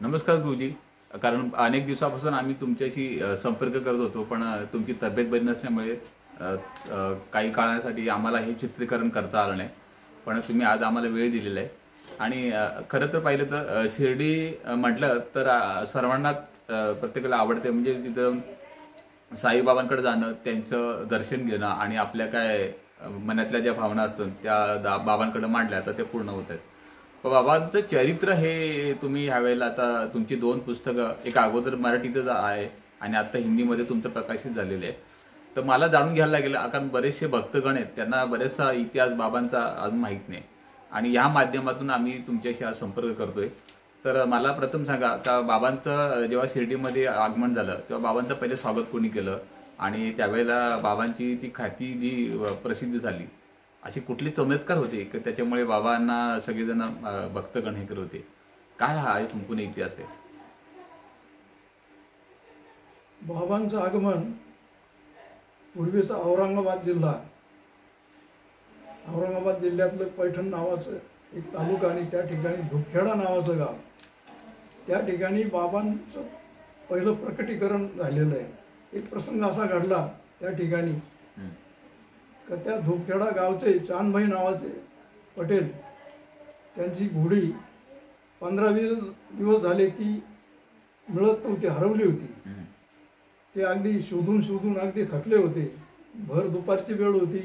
नमस्कार गुरुजी. कारण अनेक दिवसापासून आम्ही तुमच्याशी संपर्क करत होतो, पण तुमची तब्येत बरी नसल्यामुळे काही काळासाठी आम्हाला हे चित्रीकरण करता आलं नाही. पण तुम्ही आज आम्हाला वेळ दिलेला आहे. आणि खरं तर पाहिलं तर शिर्डी म्हटलं तर सर्वांना प्रत्येकाला आवडते. म्हणजे तिथं साईबाबांकडे जाणं, त्यांचं दर्शन घेणं आणि आपल्या काय मनातल्या ज्या भावना असतात त्या बाबांकडे मांडल्या तर ते पूर्ण होत आहेत. पण बाबांचं चरित्र हे तुम्ही ह्यावेळेला आता तुमची 2 पुस्तकं, एक अगोदर मराठीतच आहे आणि आता हिंदीमध्ये तुमचं प्रकाशित झालेले आहे. तर मला जाणून घ्यायला लागेल, कारण बरेचसे भक्तगण आहेत, त्यांना बरेचसा इतिहास बाबांचा अजून माहीत नाही आणि ह्या माध्यमातून आम्ही तुमच्याशी आज संपर्क करतोय. तर मला प्रथम सांगा का बाबांचं जेव्हा शिर्डीमध्ये आगमन झालं तेव्हा बाबांचं पहिले स्वागत कोणी केलं आणि त्यावेळेला बाबांची ती ख्याती जी प्रसिद्ध झाली, असे कुठले चमत्कार होते की त्याच्यामुळे बाबांना सगळेजण भक्तगण हे करत होते? काय हा आहे संपूर्ण इतिहास आहे? बाबांचं आगमन पूर्वीचा औरंगाबाद जिल्ह्यातलं पैठण नावाचं एक तालुका आणि त्या ठिकाणी धुपखेडा नावाचं गाव, त्या ठिकाणी बाबांचं पहिलं प्रकटीकरण झालेलं आहे. एक प्रसंग असा घडला त्या ठिकाणी का त्या धुपखेडा गावचे चांदभाई नावाचे पटेल, त्यांची घोडी 15-20 दिवस झाले ती मिळत नव्हती, हरवली होती. ते अगदी शोधून अगदी थकले होते. भर दुपारची वेळ होती,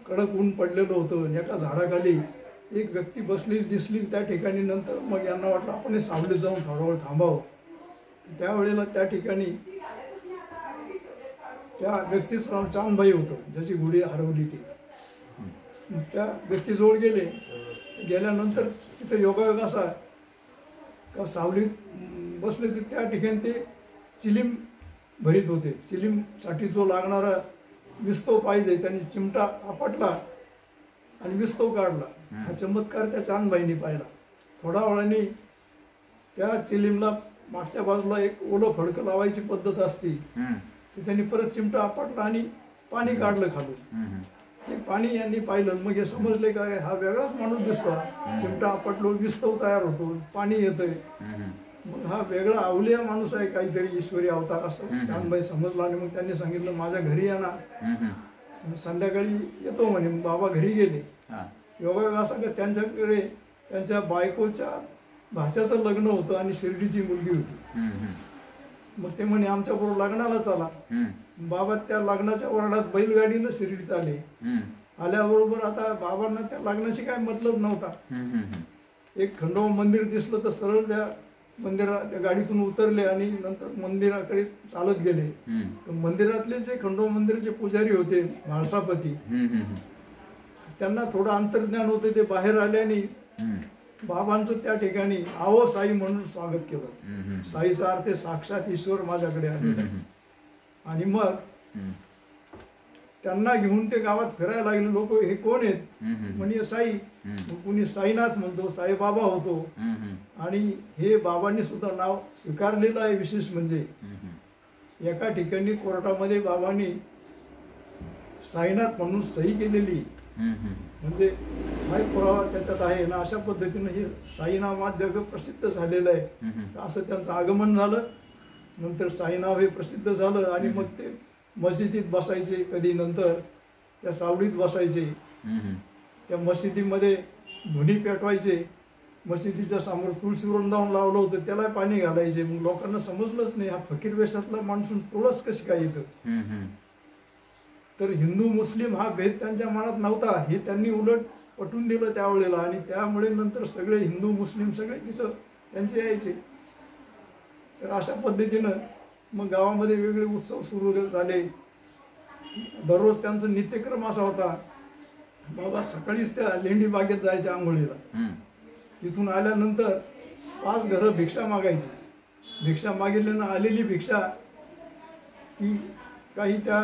कडक ऊन पडलेलं होतं. एका झाडाखाली एक व्यक्ती बसलेली दिसली त्या ठिकाणी. नंतर मग यांना वाटलं आपण हे सावलीत जाऊन थोडा वेळ थांबावं. त्यावेळेला त्या ठिकाणी त्या व्यक्तीचं नाव चांदभाई होतं, ज्याची घोडी हरवली ती. त्या व्यक्तीजवळ गेल्यानंतर तिथे योगायोग असा का सावलीत बसले ते त्या ठिकाणी ते चिलीम भरीत होते. चिलीमसाठी जो लागणारा विस्तव पाहिजे त्यांनी चिमटा आपटला आणि विस्तव काढला. हा चमत्कार त्या चांदबाईंनी पाहिला. थोडा वेळाने त्या चिलीमला मागच्या बाजूला एक ओलं फडकं लावायची पद्धत असती, ती त्यांनी परत चिमटा आपटला आणि पाणी काढलं खालून. ते पाणी यांनी पाहिलं. मग हे समजले का हा वेगळाच माणूस दिसतो, चिमटा आपटलो विस्तव तयार होतो, पाणी येतंय, मग हा वेगळा अवलिया माणूस आहे, काहीतरी ईश्वरी अवतार असं चांदबाई समजला. आणि मग त्यांनी सांगितलं माझ्या घरी या ना, संध्याकाळी येतो म्हणे. बाबा घरी गेले. योगायोग असा का त्यांच्याकडे त्यांच्या बायकोच्या भाच्याचं लग्न होतं आणि शिर्डीची मुलगी होती. मग ते म्हणे आमच्या बरोबर लग्नाला चला. बाबा त्या लग्नाच्या वरडात बैलगाडीनं शिर्डीत आले. आल्याबरोबर आता बाबांना त्या लग्नाशी काय मतलब नव्हता. एक खंडोबा मंदिर दिसलं तर सरळ त्या त्या गाडीतून उतरले आणि नंतर मंदिराकडे चालत गेले. मंदिरातले जे खंडोबा मंदिराचे पुजारी होते म्हाळसापती, त्यांना थोडं अंतर्ज्ञान होते. ते बाहेर आले आणि बाबांचं त्या ठिकाणी आवो साई म्हणून स्वागत केलं. साईचा अर्थ साक्षात ईश्वर माझ्याकडे आलेला. आणि मग त्यांना घेऊन ते गावात फिरायला लागले. लोक हे कोण आहेत म्हणजे साई, कुणी साईनाथ म्हणतो, साईबाबा होतो. आणि हे बाबांनी सुद्धा नाव स्वीकारलेलं आहे. विशेष म्हणजे एका ठिकाणी कोर्टामध्ये बाबांनी साईनाथ म्हणून सही केलेली, म्हणजे काय पुरावा त्याच्यात आहे ना. अशा पद्धतीनं हे साईनामात जग प्रसिद्ध झालेलं आहे. असं त्यांचं आगमन झालं. नंतर साईनाव हे प्रसिद्ध झालं आणि मग ते मशिदीत बसायचे, कधी नंतर त्या सावलीत बसायचे. त्या मशिदीमध्ये धुनी पेटवायचे. मशिदीच्या समोर तुळशी वृंदावन लावलं होतं, त्याला पाणी घालायचे. मग लोकांना समजलंच नाही हा फकीर वेशातला माणसून तुळस कशी काय येतं. तर हिंदू मुस्लिम हा भेद त्यांच्या मनात नव्हता, हे त्यांनी उलट पटवून दिलं त्यावेळेला. आणि त्यामुळे नंतर सगळे हिंदू मुस्लिम सगळे तिथं त्यांचे यायचे. तर अशा पद्धतीनं मग गावामध्ये वेगळे उत्सव सुरू झाले. दररोज त्यांचा नित्यक्रम असा होता, बाबा सकाळीच त्या लेंडी बागेत जायच्या आंघोळीला. तिथून आल्यानंतर 5 घरं भिक्षा मागायची. भिक्षा मागितल्यानं आलेली भिक्षा ती काही त्या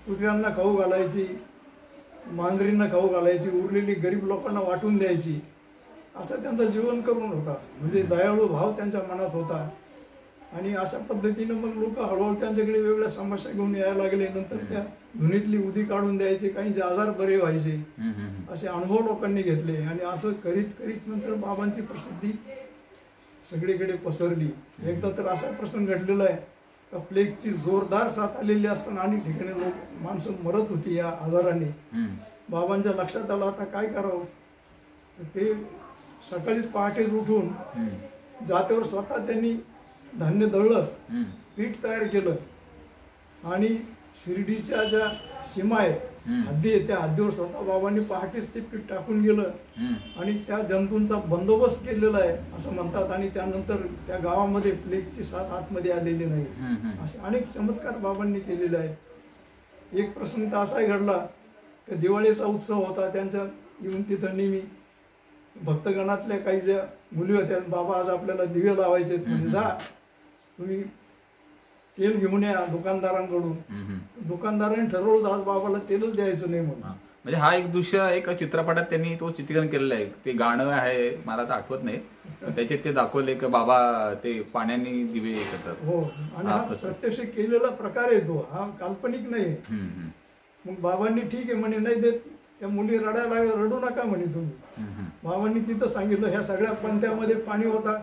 कुत्र्यांना खाऊ घालायची, मांजरींना खाऊ घालायची, उरलेली गरीब लोकांना वाटून द्यायची. असं त्यांचा जीवन करून होता. म्हणजे दयाळू भाव त्यांच्या मनात होता. आणि अशा पद्धतीनं मग लोक हळूहळू त्यांच्याकडे वेगळ्या समस्या घेऊन यायला लागले. नंतर त्या धुनीतली उदी काढून द्यायचे, काहींचे आजार बरे व्हायचे. असे अनुभव लोकांनी घेतले. आणि असं करीत करीत नंतर बाबांची प्रसिद्धी सगळीकडे पसरली. एकदा तर असा प्रसंग घडलेला आहे का प्लेगची जोरदार साथ आलेली असताना अनेक ठिकाणी माणसं मरत होती या आजाराने. बाबांच्या लक्षात आलं आता काय करावं. ते सकाळीच पहाटेच उठून जात्यावर स्वतः त्यांनी धान्य दळलं, पीठ तयार केलं आणि शिर्डीच्या ज्या सीमा आहेत, हद्दी आहे, त्या हद्दीवर स्वतः बाबांनी पहाटेच ते पीठ टाकून गेलं आणि त्या जंतूंचा बंदोबस्त केलेला आहे असं म्हणतात. आणि त्यानंतर त्या गावामध्ये प्लेगची साथ आतमध्ये आलेली नाही. असे अनेक चमत्कार बाबांनी केलेले आहेत. एक प्रसंग तर असाही घडला की दिवाळीचा उत्सव होता. त्यांच्या येऊन तिथं नेहमी भक्तगणातल्या काही ज्या मुली होत्या, बाबा आज आपल्याला दिवे लावायचे, म्हणजे जा तुम्ही तेल घेऊन या दुकानदारांकडून. दुकानदारांनी ठरवलं आज बाबाला तेलच द्यायचं नाही म्हणून. म्हणजे हा एक दृश्य एक चित्रपटात त्यांनी तो चित्रीकरण केलेलं आहे. ते गाणं आहे, मला तर आठवत नाही, पण त्याच्यात ते दाखवले की बाबा ते पाण्याने दिवे करतात. हो, आणि हा प्रत्यक्ष केलेला प्रकार आहे तो, हा काल्पनिक नाही. मग बाबांनी ठीक आहे म्हणे, नाही देत, त्या मुली रडायला लागल्या, रडू नका म्हणे तुम्ही. बाबांनी तिथं सांगितलं ह्या सगळ्या पंथ्यामध्ये पाणी होता,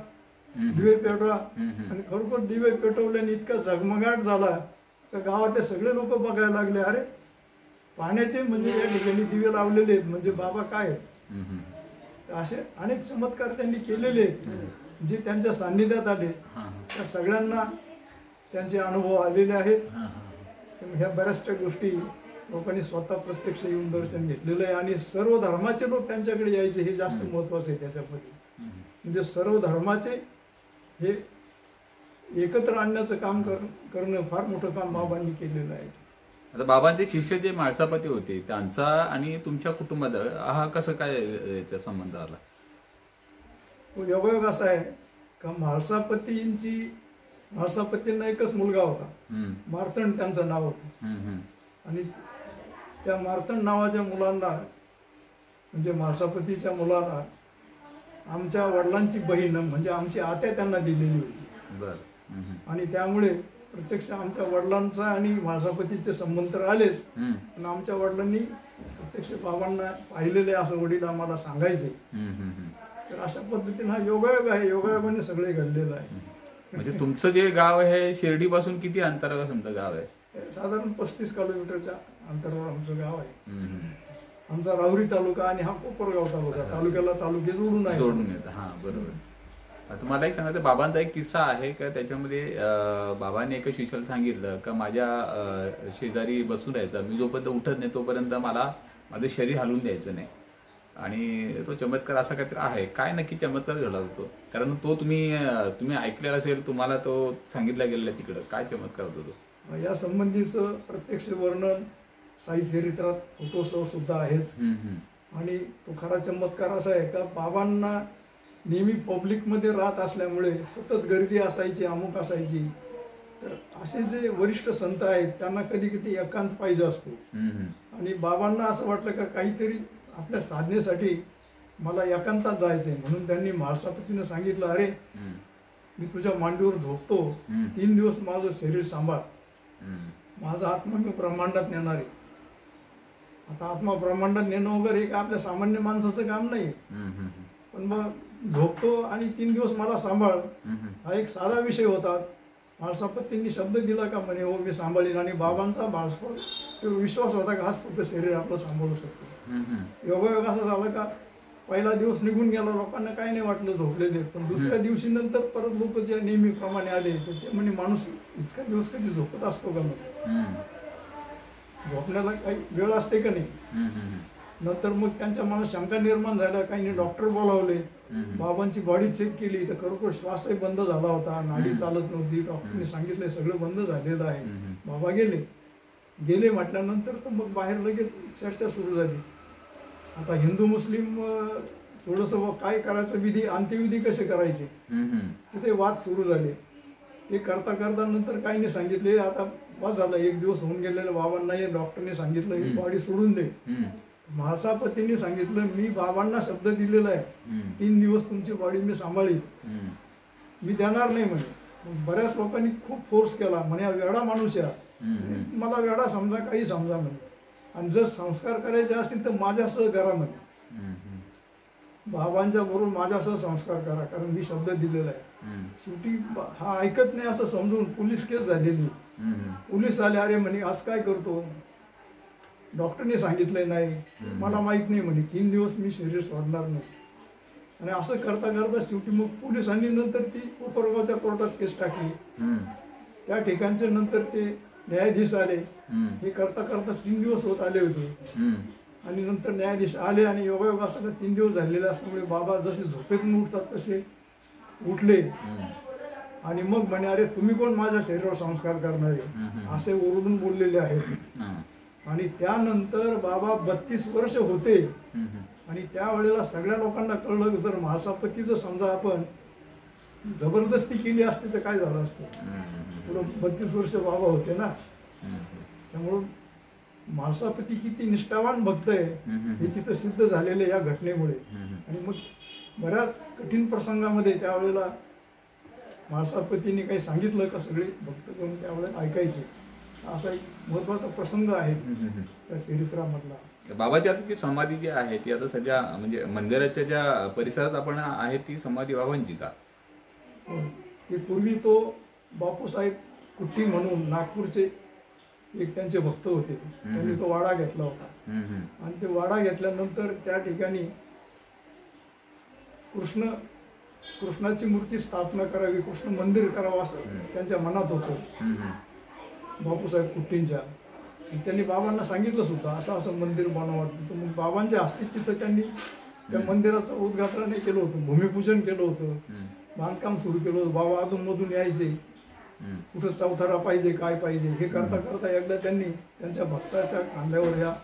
दिवे पेटवा. आणि खरोखर दिवे पेटवल्याने इतका झगमगाट झाला तर गावातले सगळे लोक बघायला लागले, अरे पाण्याचे म्हणजे या ठिकाणी दिवे लावलेले आहेत, म्हणजे बाबा काय. असे अनेक चमत्कार त्यांनी केलेले आहेत जे त्यांच्या सान्निध्यात आले. त्या सगळ्यांना त्यांचे अनुभव आलेले आहेत. ह्या बऱ्याचशा गोष्टी लोकांनी स्वतः प्रत्यक्ष येऊन दर्शन घेतलेलं आहे. आणि सर्व धर्माचे लोक त्यांच्याकडे यायचे, हे जास्त महत्वाचं आहे त्याच्यामध्ये. म्हणजे सर्व धर्माचे हे एकत्र आणण्याचं काम करणं फार मोठं काम बाबांनी केलेलं आहे. आता बाबांचे शिष्य जे म्हाळसापती होते त्यांचा आणि तुमच्या कुटुंबात हा कसं काय याचा संबंध आला? तो योगायोग असा आहे का म्हाळसापतींना एकच मुलगा होता, मार्तंड त्यांचं नाव होतं. आणि त्या मार्तंड नावाच्या मुलांना म्हणजे म्हाळसापतीच्या मुलाला आमच्या वडिलांची बहीण म्हणजे आमची आत्या त्यांना दिलेली होती. आणि त्यामुळे प्रत्यक्ष आमच्या वडिलांचा आणि म्हाळसापतीचे संबंध तर आलेच, पण आमच्या वडिलांनी प्रत्यक्ष बाबांना पाहिलेले असं वडील आम्हाला सांगायचे. तर अशा पद्धतीने हा योगायोग आहे, योगायोगाने सगळे घडलेलं आहे. म्हणजे तुमचं जे गाव आहे शिर्डी पासून किती अंतरावर समजा गाव आहे? साधारण 35 किलोमीटरच्या अंतरावर आमचं गाव आहे. आमचा राहुरी तालुका आणि हा कोपरगाव तालुका, तालुक्याला तालुके जोडून येतात. हा बरोबर. आता मला एक सांगायचं, बाबांचा एक किस्सा आहे का त्याच्यामध्ये बाबांनी एका शिष्याला सांगितलं का माझ्या शेजारी बसून राहायचा, मी जोपर्यंत उठत नाही तोपर्यंत मला माझं शरीर हलवून द्यायचं नाही. आणि तो चमत्कार असा काहीतरी आहे. काय नक्की चमत्कार घडला होतो? कारण तो तुम्ही ऐकलेला असेल, तुम्हाला तो सांगितला गेलेला तिकडं, काय चमत्कार होतो तो? या संबंधीचं प्रत्यक्ष वर्णन साई चरित्रात फोटोसह सुद्धा आहेच. आणि तो खरा चमत्कार असा आहे का बाबांना नेहमी पब्लिकमध्ये राहत असल्यामुळे सतत गर्दी असायची, अमुक असायची. तर असे जे वरिष्ठ संत आहेत त्यांना कधी कधी एकांत पाहिजे असतो. आणि बाबांना असं वाटलं का काहीतरी आपल्या साधनेसाठी मला एकांतात जायचंय, म्हणून त्यांनी म्हाळसापतीनं सांगितलं, अरे मी तुझ्या मांडीवर झोपतो, 3 दिवस माझं शरीर सांभाळ, माझा आत्मा मी ब्रह्मांडात नेणार आहे. आता आत्मा ब्रह्मांडात नेणं वगैरे एक आपल्या सामान्य माणसाचं काम नाही, पण मग झोपतो आणि 3 दिवस मला सांभाळ हा एक साधा विषय होता. म्हाळसापतींनी शब्द दिला का म्हणे हो मी सांभाळीन. आणि बाबांचा बाळसपण तो विश्वास होता का हाच फक्त शरीर आपलं सांभाळू शकतो. योगायोग असं झालं का पहिला दिवस निघून गेला, लोकांना काही नाही वाटलं, झोपलेले. पण दुसऱ्या दिवशी नंतर परत लोक जे नेहमीप्रमाणे आले तर ते म्हणे माणूस इतका दिवस कधी झोपत असतो का? झोपण्याला काही वेळ असते का नाही? नंतर मग त्यांच्या मनात शंका निर्माण झाल्या, काही डॉक्टर बोलावले, बाबांची बॉडी चेक केली तर खरोखर श्वासही बंद झाला होता, नाडी चालत नव्हती. डॉक्टरने सांगितले सगळं बंद झालेलं आहे. बाबा गेले म्हटल्यानंतर तर मग बाहेर लगेच चर्चा सुरू झाली. आता हिंदू मुस्लिम थोडंसं काय करायचं, विधी अंत्यविधी कसे करायचे तिथे वाद सुरू झाले. ते करता नंतर काही नाही सांगितले, आता बस झालं, 1 दिवस होऊन गेलेलं बाबांना डॉक्टरने सांगितलं ही बॉडी सोडून दे. म्हाळसापतींनी सांगितलं मी बाबांना शब्द दिलेला आहे 3 दिवस तुमची बॉडी मी सांभाळीन, मी देणार नाही म्हणे. बऱ्याच लोकांनी खूप फोर्स केला, म्हणे वेडा माणूस आहे, मला वेडा समजा काही समजा म्हणे, आणि जर संस्कार करायचे असतील तर माझ्यासह करा म्हणे. बाबांच्या बरोबर माझ्यासह संस्कार करा, कारण मी शब्द दिलेला आहे. शेवटी हा ऐकत नाही असं समजून पोलीस केस झालेली. पोलीस आले, अरे म्हणे असं काय करतो, डॉक्टरने सांगितलं नाही, मला माहीत नाही म्हणे, 3 दिवस मी शरीर सोडणार नाही. आणि असं करता करता शेवटी मग पोलिसांनी नंतर ती कोपरगावच्या कोर्टात केस टाकली. त्या ठिकाणचे नंतर ते न्यायाधीश आले. हे करता करता 3 दिवस होत आले होते. आणि नंतर न्यायाधीश आले आणि योगायोग असं 3 दिवस झालेले असल्यामुळे बाबा जसे झोपेतून उठतात तसे उठले. आणि मग म्हणे, अरे तुम्ही कोण माझ्या शरीरावर संस्कार करणारे, असे ओरडून बोललेले आहेत. आणि त्यानंतर बाबा 32 वर्ष होते. आणि त्यावेळेला सगळ्या लोकांना कळलं की जर म्हाळसापतीचं समजा आपण जबरदस्ती केली असती तर काय झालं असतं. पुढं 32 वर्ष बाबा होते ना. त्यामुळं म्हाळसापती किती निष्ठावान भक्त आहे हे तिथं सिद्ध झालेले या घटनेमुळे. आणि मग बऱ्याच कठीण प्रसंगामध्ये त्यावेळेला म्हाळसापतींनी काही सांगितलं का सगळे भक्त करून त्यावेळेला ऐकायचे. असा एक महत्वाचा प्रसंग आहे त्या चरित्रामधला. बाबाची आता जी समाधी जी आहे ती आता सध्या म्हणजे मंदिराच्या ज्या परिसरात आपण आहे ती समाधी बाबांची का? ते पूर्वी तो बापूसाहेब कुट्टी म्हणून नागपूरचे एक त्यांचे भक्त होते. त्यांनी तो वाडा घेतला होता. आणि ते वाडा घेतल्यानंतर त्या ठिकाणी कृष्णाची मूर्ती स्थापना करावी, कृष्ण मंदिर करावं असं त्यांच्या मनात होतं बापूसाहेब कुट्टींच्या. त्यांनी बाबांना सांगितलं सुद्धा असं असं मंदिर बनवावं वाटतं. मग बाबांच्या हस्ते तिथं त्यांनी त्या मंदिराचं उद्घाटन केलं होतं, भूमिपूजन केलं होतं, बांधकाम सुरू केलं होतं. बाबा अधूनमधून यायचे, कुठं चौथरा पाहिजे काय पाहिजे हे करता करता एकदा त्यांनी त्यांच्या भक्ताच्या खांद्यावर या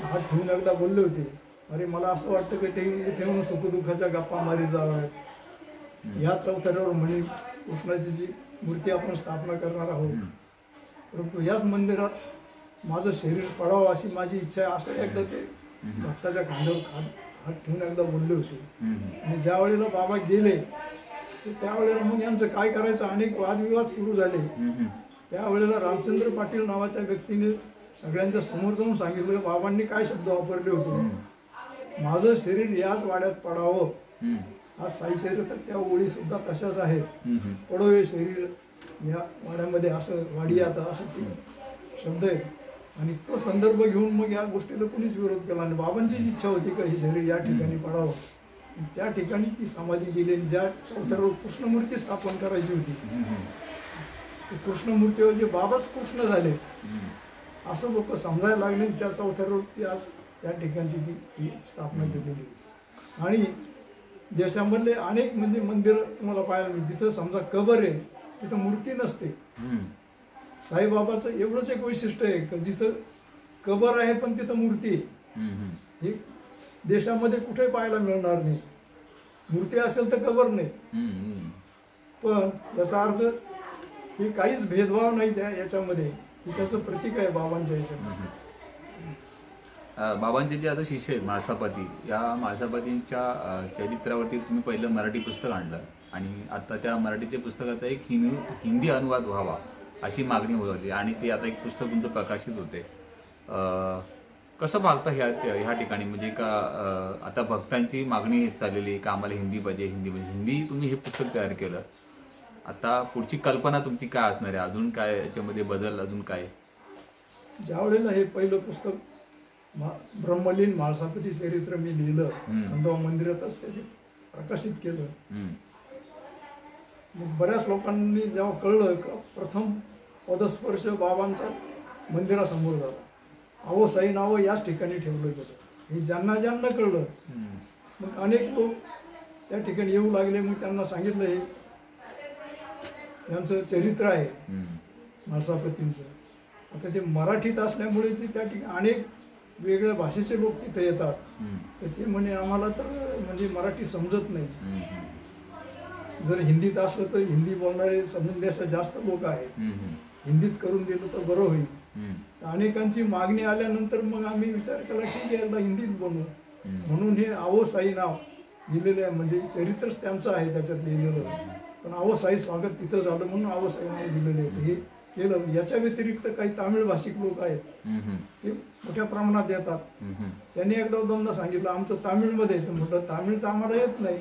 हात ठेवून एकदा बोलले होते, अरे मला असं वाटतं की ते इथे म्हणून सुखदुःखाच्या गप्पा मारी जाव्यात, या चौथऱ्यावर म्हणे कृष्णाची जी मूर्ती आपण स्थापना करणार आहोत, परंतु याच मंदिरात माझं शरीर पडावं अशी माझी इच्छा आहे, असं एकदा ते भक्ताच्या खांद्यावर हात ठेवून एकदा बोलले होते. आणि ज्या वेळेला बाबा गेले त्यावेळेला मग यांचं काय करायचं अनेक वादविवाद सुरू झाले. त्यावेळेला रामचंद्र पाटील नावाच्या व्यक्तीने सगळ्यांच्या समोर जाऊन सांगितलं, बाबांनी काय शब्द वापरले होते, माझं शरीर याच वाड्यात पडावं. आज साई शरीर तर त्या ओळी सुद्धा तशाच आहेत, पडो हे शरीर या वाड्यामध्ये, असं वाडी आता असं ते शब्द आहेत. आणि तो संदर्भ घेऊन मग या गोष्टीला कोणीच विरोध केला नाही. बाबांची इच्छा होती का हे शरीर या ठिकाणी पडावं. त्या ठिकाणी ती समाधी गेली. ज्या चौथऱ्यावर कृष्णमूर्ती स्थापन करायची होती कृष्णमूर्तीवर जे बाबाच कृष्ण झाले असं लोक समजायला लागले. त्या चौथऱ्यावरती आज त्या ठिकाणची ती स्थापना केलेली. आणि देशामधले अनेक म्हणजे मंदिर तुम्हाला पाहायला मिळते जिथं समजा कबर आहे तिथं मूर्ती नसते. साईबाबाचं एवढंच एक वैशिष्ट्य आहे की जिथं कबर आहे पण तिथं मूर्ती आहे. हे देशामध्ये कुठे पाहायला मिळणार नाही. मूर्ती असेल तर कबर नाही. पण याचा अर्थ हे काहीच भेदभाव नाही याच्यामध्ये, त्याचं प्रतीक आहे बाबांच्या याच्यामध्ये. बाबांचे जे आता शिष्य आहेत म्हाळसापती, या म्हाळसापतींच्या चरित्रावरती तुम्ही पहिलं मराठी पुस्तक आणलं आणि आता त्या मराठीच्या पुस्तकाचा एक हिंदी अनुवाद व्हावा अशी मागणी होत होती आणि ते आता एक पुस्तक तुमचं प्रकाशित होते. कसं बघता ह्या ठिकाणी म्हणजे का आता भक्तांची मागणी हेच चाललेली आहे का आम्हाला हिंदी पाहिजे, हिंदी तुम्ही हे पुस्तक तयार केलं, आता पुढची कल्पना तुमची काय असणार आहे, अजून काय याच्यामध्ये बदल, अजून काय? ज्या वेळेला हे पहिलं पुस्तक ब्रह्मलीन म्हाळसापती चरित्र मी लिहिलं, खंडोबा मंदिरातच त्याचे प्रकाशित केलं. मग बऱ्याच लोकांनी जेव्हा कळलं का प्रथम पदस्पर्श बाबांच्या मंदिरासमोर झाला, अहो साई नावं याच ठिकाणी ठेवलं गेलं, हे ज्यांना ज्यांना कळलं मग अनेक लोक त्या ठिकाणी येऊ लागले. मग त्यांना सांगितलं हे यांचं चरित्र आहे म्हाळसापतींचं. आता ते मराठीत असल्यामुळे ते त्या ठिकाणी अनेक वेगळ्या भाषेचे लोक तिथे येतात. तर ते म्हणे आम्हाला तर म्हणजे मराठी समजत नाही, जर हिंदीत असलं तर हिंदी बोलणारे समजून द्यायचं जास्त लोक आहेत, हिंदीत करून दिलं तर बरं होईल. तर अनेकांची मागणी आल्यानंतर मग आम्ही विचार केला ठीक आहे एकदा हिंदीत बनवू. म्हणून हे आवो साई नाव लिहिलेलं आहे, म्हणजे चरित्रच त्यांचं आहे त्याच्यात लिहिलेलं, पण आवो साई स्वागत तिथं झालं म्हणून आवो साई नाव लिहिलेलं आहे. हे केलं. याच्या व्यतिरिक्त काही तामिळ भाषिक लोक आहेत, ते मोठ्या प्रमाणात येतात. त्यांनी एकदा दोनदा सांगितलं आमचं तामिळमध्ये येतं. म्हटलं तामिळ तर आम्हाला येत नाही,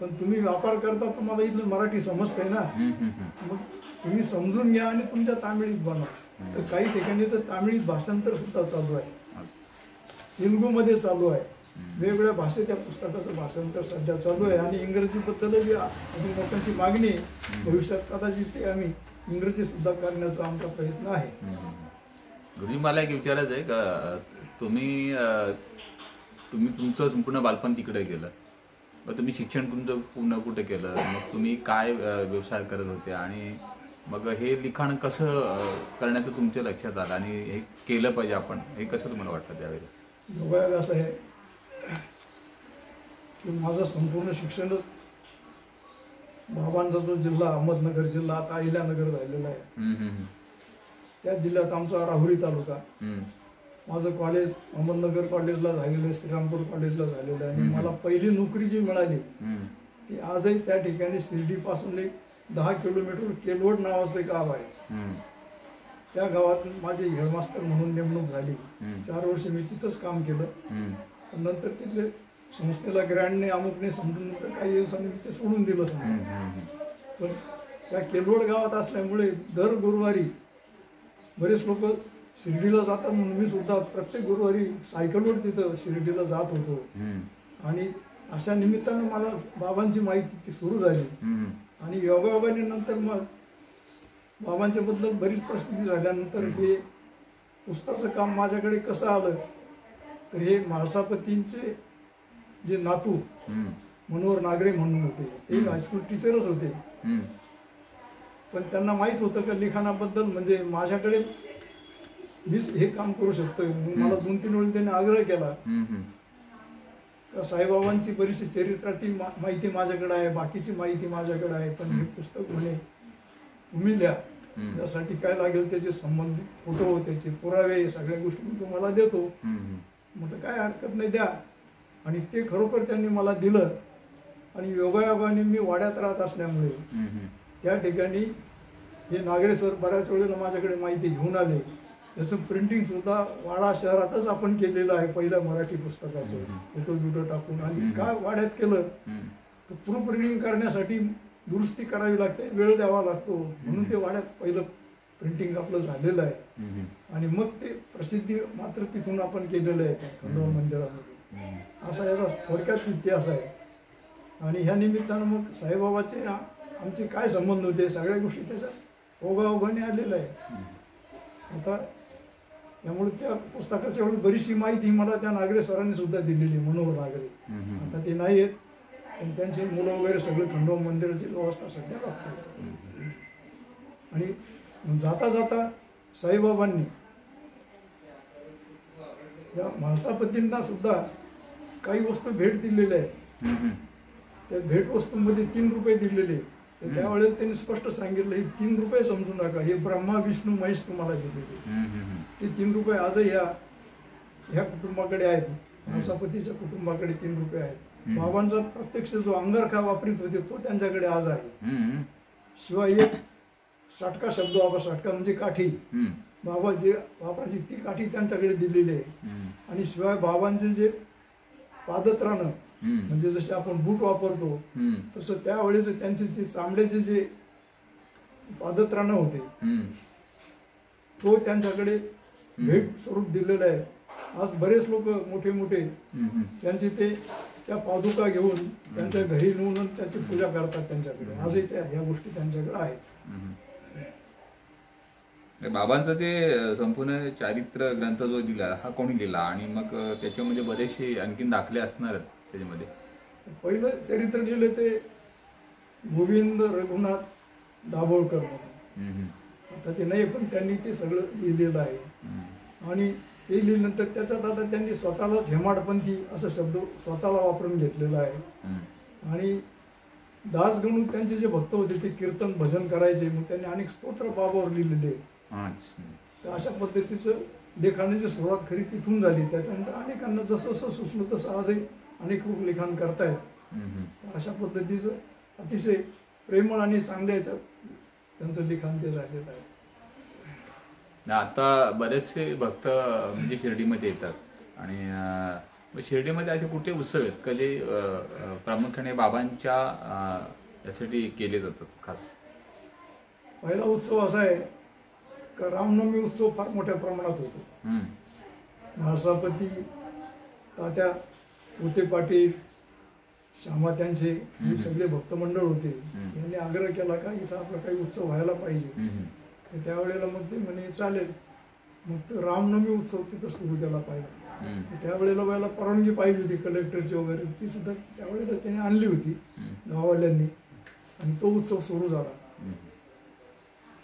पण तुम्ही व्यापार करता, तुम्हाला इथलं मराठी समजतंय ना, मग तुम्ही समजून घ्या आणि तुमच्या तामिळीत बनवा. तर काही ठिकाणी तर तामिळीत भाषांतर सुद्धा चालू आहे, तेलुगूमध्ये चालू आहे, वेगवेगळ्या भाषेत त्या पुस्तकाचं भाषांतर सध्या चालू आहे. आणि इंग्रजीबद्दलही अजून लोकांची मागणी आहे. भविष्यात कदाचित ते आम्ही इंग्रजी सुद्धा करण्याचा आमचा प्रयत्न आहे. गुरुजी, मला एक विचारायचं आहे का, तुम्ही तुमचं संपूर्ण बालपण तिकडे केलं, मग तुम्ही शिक्षण तुमचं पूर्ण कुठे केलं, मग तुम्ही काय व्यवसाय करत होते, आणि मग हे लिखाण कसं करण्याचं तुमच्या लक्षात आलं आणि हे केलं पाहिजे आपण, हे कसं तुम्हाला वाटतं त्यावेळेला? योगायोग असं आहे की माझं संपूर्ण शिक्षणच बाबांचा जो जिल्हा अहमदनगर जिल्हा आता अहिल्यानगर झालेला आहे, त्या जिल्ह्यात आमचा राहुरी तालुका. माझं कॉलेज अहमदनगर कॉलेजला झालेलं आहे, श्रीरामपूर कॉलेजला झालेलं आहे. आणि मला पहिली नोकरी जी मिळाली ती आजही त्या ठिकाणी शिर्डीपासून एक 10 किलोमीटर केलवड नावाचं गाव आहे. त्या गावात माझी हेडमास्टर म्हणून नेमणूक झाली. 4 वर्ष मी तिथंच काम केलं. पण नंतर तिथले संस्थेला ग्रँडने अमुकने समजून नंतर काही दिवसांनी मी ते सोडून दिलं समजा. पण त्या केलवड गावात असल्यामुळे दर गुरुवारी बरेच लोक शिर्डीला जातात, म्हणून मी सुद्धा प्रत्येक गुरुवारी सायकलवर तिथं शिर्डीला जात होतो. आणि अशा निमित्तानं मला बाबांची माहिती ती सुरू झाली. आणि योगायोगाने नंतर मग बाबांच्या बद्दल बरीच परिस्थिती झाल्यानंतर हे पुस्तकाचं काम माझ्याकडे कसं आलं, तर हे म्हाळसापतींचे जे नातू मनोहर नागरे म्हणून होते, ते हायस्कूल टीचरच होते. पण त्यांना माहीत होतं का लिखाणाबद्दल म्हणजे माझ्याकडे मीच हे काम करू शकतोय. मला 2-3 वेळी त्यांनी आग्रह केला का साईबाबांची बरीचशी चरित्राची माहिती माझ्याकडे आहे, बाकीची माहिती माझ्याकडे आहे, पण हे पुस्तक म्हणे तुम्ही लिहा, त्यासाठी काय लागेल त्याचे संबंधित फोटो, त्याचे पुरावे, सगळ्या गोष्टी मी तुम्हाला देतो. म्हटलं काय हरकत नाही, द्या. आणि ते खरोखर त्यांनी मला दिलं. आणि योगायोगाने मी वाड्यात राहत असल्यामुळे त्या ठिकाणी हे नागरे सर बऱ्याच वेळेला माझ्याकडे माहिती घेऊन आले. त्याचं प्रिंटिंग सुद्धा वाडा शहरातच आपण केलेलं आहे, पहिल्या मराठी पुस्तकाचं फोटो बिटो टाकून. आणि काय वाड्यात केलं तर प्रूफ प्रिंटिंग करण्यासाठी दुरुस्ती करावी लागते, वेळ द्यावा लागतो, म्हणून ते वाड्यात पहिलं प्रिंटिंग आपलं झालेलं आहे. आणि मग ते प्रसिद्धी मात्र तिथून आपण केलेलं आहे खंडोबा मंदिरामध्ये. असा याचा थोडक्यात इतिहास आहे. आणि ह्या निमित्तानं मग साईबाबाचे आमचे काय संबंध होते, सगळ्या गोष्टी त्याच्यात ओघाओघाने आलेल्या आहे. आता त्यामुळे त्या पुस्तकाची एवढी बरीचशी माहिती मला त्या नागरे सरांनी सुद्धा दिलेली, मनोहर नागरे. आता ते नाही आहेत, पण त्यांचे मुलं वगैरे सगळे खंडोबा मंदिराची व्यवस्था सध्या बघतात. आणि जाता जाता साईबाबांनी या म्हाळसापतींना सुद्धा काही वस्तू भेट दिलेल्या आहेत. त्या भेट वस्तूंमध्ये 3 रुपये दिलेले. तर त्यावेळेस त्यांनी स्पष्ट सांगितलं हे 3 रुपये समजू नका, हे ब्रह्मा विष्णू महेश तुम्हाला दिलेले. ते 3 रुपये आजही ह्या कुटुंबाकडे आहेत, म्हाळसापतीच्या कुटुंबाकडे 3 रुपये आहेत. बाबांचा प्रत्यक्ष जो अंगारखा वापरीत होते तो त्यांच्याकडे आज आहे. शिवाय एक साटका शब्द वापर, साटका म्हणजे काठी, बाबा जे वापरायची ती काठी त्यांच्याकडे दिलेली आहे. आणि शिवाय बाबांचे जे पादत्राणं म्हणजे जसे आपण बूट वापरतो तसं त्यावेळेस त्यांचे ते चांबड्याचे जे पादत्राणं होते तो त्यांच्याकडे भेट स्वरूप दिलेलं आहे. आज बरेच लोक मोठे मोठे त्यांचे ते त्या पादुका घेऊन त्यांच्या घरी नेऊन त्याची पूजा करतात त्यांच्याकडे. आजही त्या ह्या गोष्टी त्यांच्याकडे आहेत. बाबांचा ते संपूर्ण चारित्र ग्रंथ जो दिला हा कोणी लिहिला, आणि मग त्याच्यामध्ये बरेचसे आणखीन दाखले असणार आहेत त्याच्यामध्ये? पहिलं चरित्र लिहिलं ते गोविंद रघुनाथ दाभोळकर म्हणून. आता ते नाही, पण त्यांनी ते सगळं लिहिलेलं आहे. आणि ते लिहिल्यानंतर त्याच्यात आता त्यांनी स्वतःलाच हेमाडपंथी असं शब्द स्वतःला वापरून घेतलेला आहे. आणि दासगणू त्यांचे जे भक्त होते ते कीर्तन भजन करायचे, मग त्यांनी अनेक स्तोत्र बाबावर लिहिलेले. तर अशा पद्धतीचं लेखनाची सुरुवात खरी तिथून झाली. त्याच्यानंतर अनेकांना जसं जसं सुचलं तसं आजही अनेक लोक लिखाण करतायत. अशा पद्धतीचं अतिशय प्रेमळ आणि चांगल्या याच्यात त्यांचं लिखाण ते झालेलं आहे. आता बरेचसे भक्त म्हणजे शिर्डीमध्ये येतात आणि मग शिर्डीमध्ये असे कुठे उत्सव आहेत का जे प्रामुख्याने बाबांच्या यासाठी केले जातात खास? पहिला उत्सव असा आहे का रामनवमी उत्सव फार मोठ्या प्रमाणात होतो. म्हाळसापती तात्या पोते पाटील श्यामा त्यांचे हे सगळे भक्त मंडळ होते. यांनी आग्रह केला का इथं आपला काही उत्सव व्हायला पाहिजे. तर त्यावेळेला मग ते म्हणे चालेल. मग तो रामनवमी उत्सव तिथं सुरू केला पाहिजे. त्यावेळेला व्हायला परवानगी पाहिजे होती कलेक्टरची वगैरे, ती सुद्धा त्यावेळेला त्याने आणली होती गाववाल्यांनी आणि तो उत्सव सुरू झाला.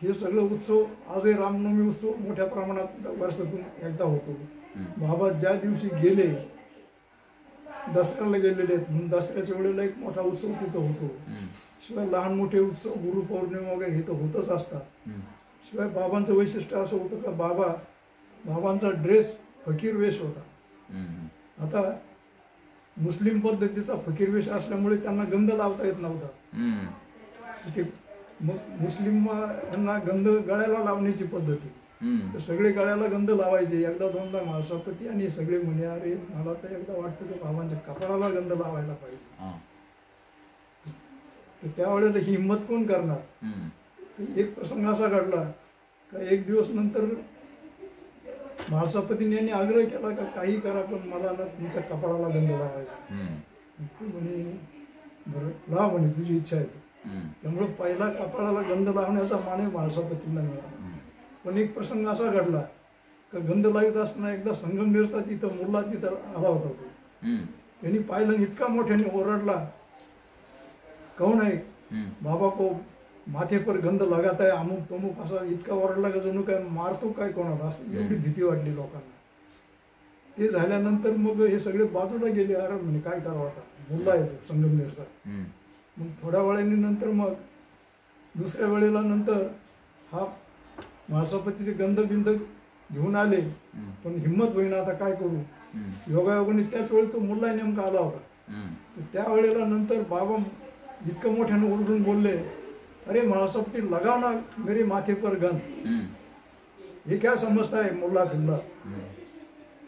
हे सगळं उत्सव आजही रामनवमी उत्सव मोठ्या प्रमाणात वर्षातून एकदा होतो. बाबा ज्या दिवशी गेले दसऱ्याला गेलेले आहेत म्हणून दसऱ्याच्या वेळेला एक मोठा उत्सव तिथं होतो. शिवाय लहान मोठे उत्सव गुरुपौर्णिमा वगैरे हे तर होतच असतात. शिवाय बाबांचं वैशिष्ट्य असं होतं का बाबांचा ड्रेस फकीर वेश होता. आता मुस्लिम पद्धतीचा फकीर वेश असल्यामुळे त्यांना गंध लावता येत नव्हता. ते मग मुस्लिम यांना गंध गळ्याला लावण्याची पद्धती, तर सगळे गळ्याला गंध लावायचे. एकदा दोनदा म्हाळसापती आणि सगळे म्हणे अरे मला तर एकदा वाटतं की बाबांच्या कपाळाला गंध लावायला पाहिजे. तर त्यावेळेला ही हिंमत कोण करणार. एक प्रसंग असा घडला का एक दिवस नंतर म्हाळसापतीने यांनी आग्रह केला का काही करा पण मला ना तुमच्या कपाळाला गंध लावायचा. तू म्हणे बरं लाव म्हणे तुझी इच्छा आहे. त्यामुळे पहिला कपाळाला गंध लावण्याचा मानव म्हाळसापतींना मिळाला. पण एक प्रसंग असा घडला का गंध लावित असताना एकदा संगमनेरचा तिथं मुल्ला तिथं आला होता. तो त्यांनी पाहिलं इतका मोठ्याने ओरडला कोण आहे बाबा को माथे पर गंध लगात आहे अमुक तमुक असा इतका ओरडला का जणू काय मारतो काय कोणाला, असं एवढी भीती वाटली लोकांना. ते झाल्यानंतर मग हे सगळे बाजूला गेले. अरे म्हणे काय करावं आता, मुल्ला येतो संगमनेरचा. मग थोड्या वेळाने नंतर मग दुसऱ्या वेळेला नंतर हा म्हाळसापती ते गंध बिंद घेऊन आले. पण हिंमत होईना आता काय करू. योगायोगाने त्याच वेळी तो मुल्ला नेमका आला होता. तर त्यावेळेला नंतर बाबा इतकं मोठ्याने ओरडून बोलले अरे म्हाळसापती लगाव ना मेरे माथे पर गंध, हे क्या समजता है मुल्ला फिल्ला.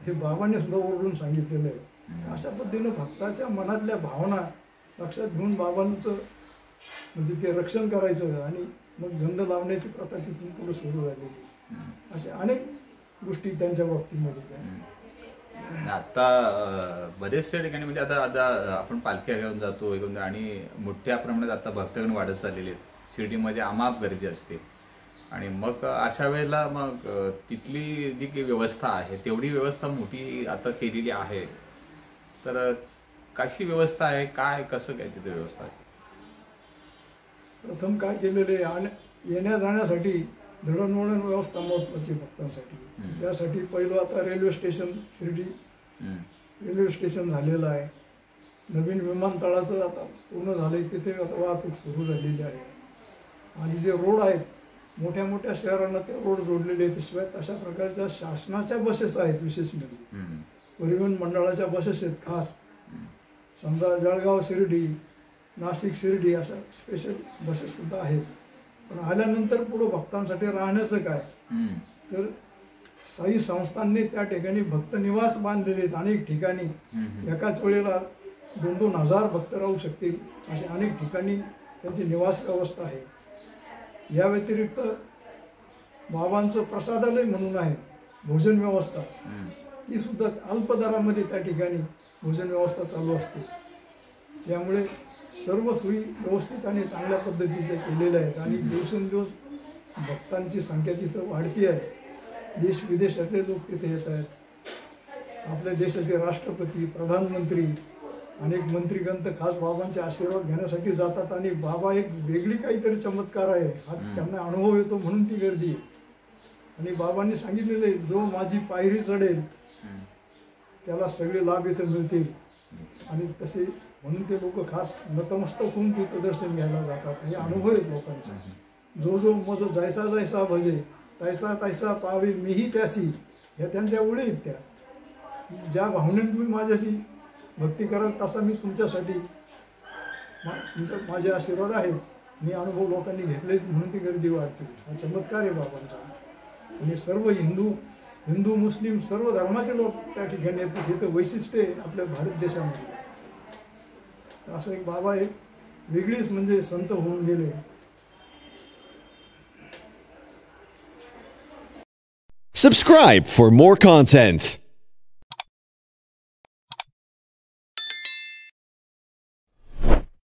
हे बाबांनी सुद्धा ओरडून सांगितलेलं आहे. अशा पद्धतीनं भक्ताच्या मनातल्या भावना लक्षात घेऊन बाबांचं म्हणजे ते रक्षण करायचं आणि मग गंध लावण्याची प्रथा तिथून पुढे सुरू झाली. अशा अनेक गोष्टी त्यांच्या बाबतीमध्ये. आता बरेचशा ठिकाणी म्हणजे आता आपण पालख्या घेऊन जातो आणि मोठ्या प्रमाणात आता भक्तगण वाढत चाललेले आहेत. शिर्डीमध्ये अमाप गर्दी असते आणि मग अशा वेळेला मग तिथली जी काही व्यवस्था आहे तेवढी व्यवस्था मोठी आता केलेली आहे. तर कशी व्यवस्था आहे, काय कसं काय तिथे व्यवस्था आहे? प्रथम काय केलेले येण्या जाण्यासाठी दळणवळण व्यवस्था महत्वाची भक्तांसाठी. त्यासाठी पहिलं आता railway station Shirdi railway station झालेलं आहे. नवीन विमानतळाचं आता पूर्ण झालंय, तिथे आता वाहतूक सुरू झालेली आहे. आणि जे रोड आहेत मोठ्या मोठ्या शहरांना ते रोड जोडलेले आहेत. शिवाय तशा प्रकारच्या शासनाच्या बसेस आहेत, विशेष म्हणजे परिवहन मंडळाच्या बसेस आहेत खास. समजा जळगाव शिर्डी, नाशिक शिर्डी अशा स्पेशल बसेस सुद्धा आहेत. पण आल्यानंतर पुढं भक्तांसाठी राहण्याचं काय, तर साई संस्थांनी त्या ठिकाणी भक्त निवास बांधलेले आहेत. अनेक ठिकाणी एकाच वेळेला 2-2 हजार भक्त राहू शकतील अशा अनेक ठिकाणी त्यांची निवास व्यवस्था आहे. या व्यतिरिक्त बाबांचं प्रसादालय म्हणून आहे, भोजन व्यवस्था, ती सुद्धा अल्प दरामध्ये त्या ठिकाणी भोजन व्यवस्था चालू असते. त्यामुळे सर्व सोयी व्यवस्थित आणि चांगल्या पद्धतीच्या केलेल्या आहेत. आणि दिवसेंदिवस भक्तांची संख्या तिथं वाढती आहे. देश विदेशातले लोक तिथे येत आहेत. आपल्या देशाचे राष्ट्रपती, प्रधानमंत्री, अनेक मंत्रीगण तर खास बाबांचे आशीर्वाद घेण्यासाठी जातात. आणि बाबा एक वेगळी काहीतरी चमत्कार आहे हा त्यांना अनुभव येतो म्हणून ती गर्दी. आणि बाबांनी सांगितलेले जो माझी पायरी चढेल त्याला सगळे लाभ इथे मिळतील. आणि तसे म्हणून ते लोक खास नतमस्तक होऊन तिथं दर्शन घ्यायला जातात. हे अनुभव आहेत लोकांचे. जो जो मज जैसा जैसा भजे तैसा तैसा पावे मीही त्याशी, ह्या त्यांच्या ओळी आहेत. त्या ज्या भावनेने तुम्ही माझ्याशी भक्ती कराल तसा मी तुमच्यासाठी माझे आशीर्वाद आहेत. मी अनुभव लोकांनी घेतले म्हणून ती गर्दी वाढते. हा चमत्कार आहे बाबांचा. आणि सर्व हिंदू मुस्लिम सर्व धर्माचे लोक त्या ठिकाणी येतात. हे तर वैशिष्ट्य आहे आपल्या भारत देशामध्ये. असं एक बाबा एक वेगळीच म्हणजे संत होऊन गेले. Subscribe for more content.